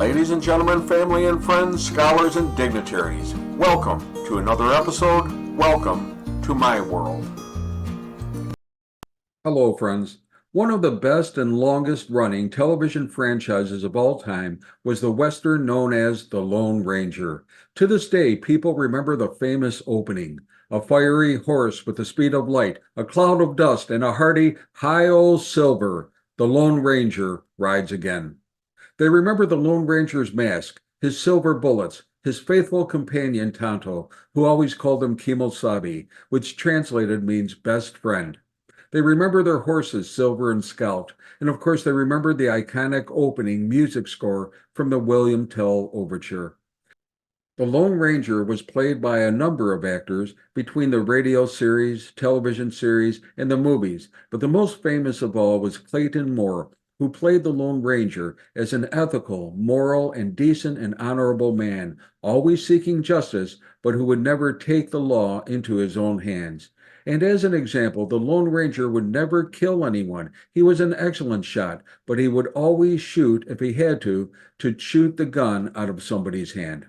Ladies and gentlemen, family and friends, scholars and dignitaries, welcome to another episode. Welcome to my world. Hello, friends. One of the best and longest running television franchises of all time was the Western known as The Lone Ranger. To this day, people remember the famous opening. A fiery horse with the speed of light, a cloud of dust, and a hearty "Hi-O Silver." The Lone Ranger rides again. They remember the Lone Ranger's mask, his silver bullets, his faithful companion Tonto, who always called him Kemosabe, which translated means best friend. They remember their horses, Silver and Scout, and of course they remembered the iconic opening music score from the William Tell Overture. The Lone Ranger was played by a number of actors between the radio series, television series, and the movies, but the most famous of all was Clayton Moore, who played the Lone Ranger as an ethical, moral, and decent and honorable man, always seeking justice, but who would never take the law into his own hands. And as an example, the Lone Ranger would never kill anyone. He was an excellent shot, but he would always shoot, if he had to shoot the gun out of somebody's hand.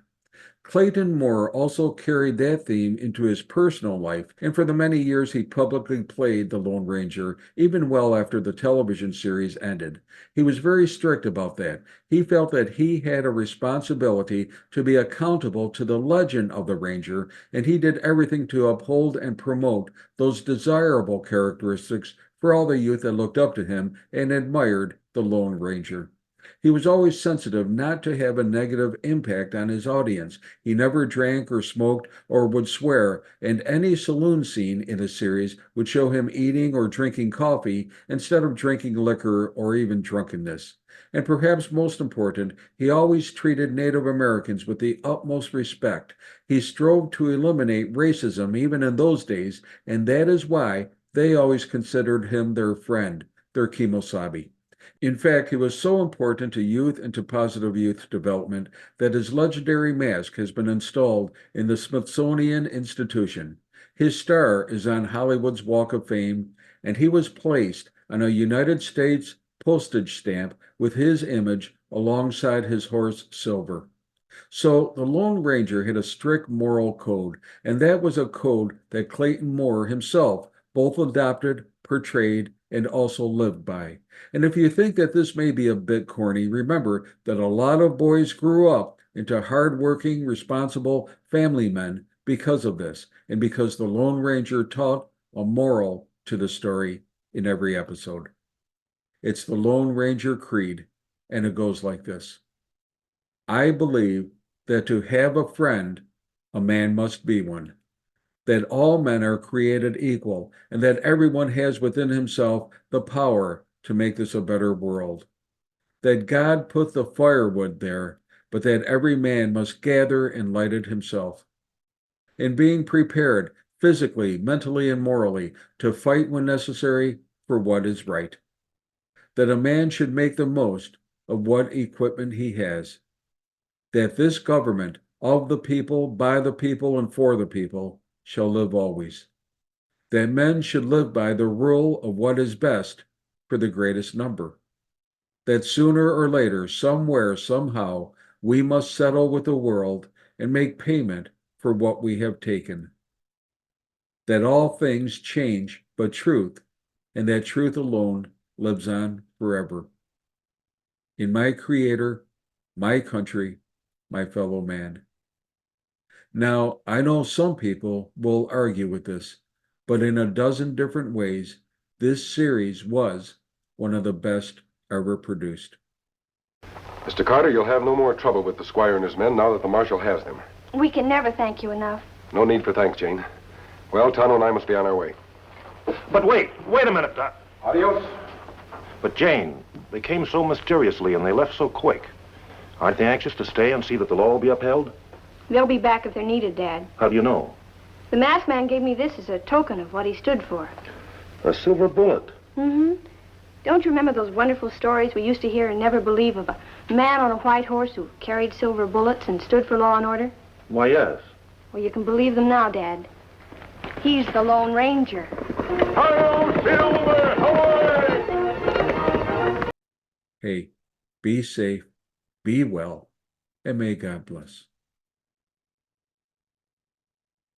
Clayton Moore also carried that theme into his personal life, and for the many years he publicly played the Lone Ranger, even well after the television series ended. He was very strict about that. He felt that he had a responsibility to be accountable to the legend of the Ranger, and he did everything to uphold and promote those desirable characteristics for all the youth that looked up to him and admired the Lone Ranger. He was always sensitive not to have a negative impact on his audience. He never drank or smoked or would swear, and any saloon scene in a series would show him eating or drinking coffee instead of drinking liquor or even drunkenness. And perhaps most important, he always treated Native Americans with the utmost respect. He strove to eliminate racism even in those days, and that is why they always considered him their friend, their Kemosabe. In fact, he was so important to youth and to positive youth development that his legendary mask has been installed in the Smithsonian Institution. His star is on Hollywood's Walk of Fame, and he was placed on a United States postage stamp with his image alongside his horse Silver. So the Lone Ranger had a strict moral code, and that was a code that Clayton Moore himself both adopted, portrayed, and also lived by. And if you think that this may be a bit corny, remember that a lot of boys grew up into hardworking, responsible family men because of this, and because the Lone Ranger taught a moral to the story in every episode. It's the Lone Ranger Creed, and it goes like this. I believe that to have a friend, a man must be one. That all men are created equal, and that everyone has within himself the power to make this a better world. That God put the firewood there, but that every man must gather and light it himself. In being prepared physically, mentally, and morally to fight when necessary for what is right. That a man should make the most of what equipment he has. That this government, of the people, by the people, and for the people, shall live always. That men should live by the rule of what is best for the greatest number. That sooner or later, somewhere, somehow, we must settle with the world and make payment for what we have taken. That all things change but truth, and that truth alone lives on forever. In my Creator, my country, my fellow man. Now, I know some people will argue with this, but in a dozen different ways, this series was one of the best ever produced. Mr. Carter, you'll have no more trouble with the squire and his men now that the marshal has them. We can never thank you enough. No need for thanks, Jane. Well, Tonto and I must be on our way. But wait a minute. Adios. But Jane, they came so mysteriously and they left so quick. Aren't they anxious to stay and see that the law will be upheld? They'll be back if they're needed, Dad. How do you know? The masked man gave me this as a token of what he stood for. A silver bullet. Mm-hmm. Don't you remember those wonderful stories we used to hear and never believe of a man on a white horse who carried silver bullets and stood for law and order? Why, yes. Well, you can believe them now, Dad. He's the Lone Ranger. Hi-yo, Silver! Away! Hey, be safe, Be well, and may God bless.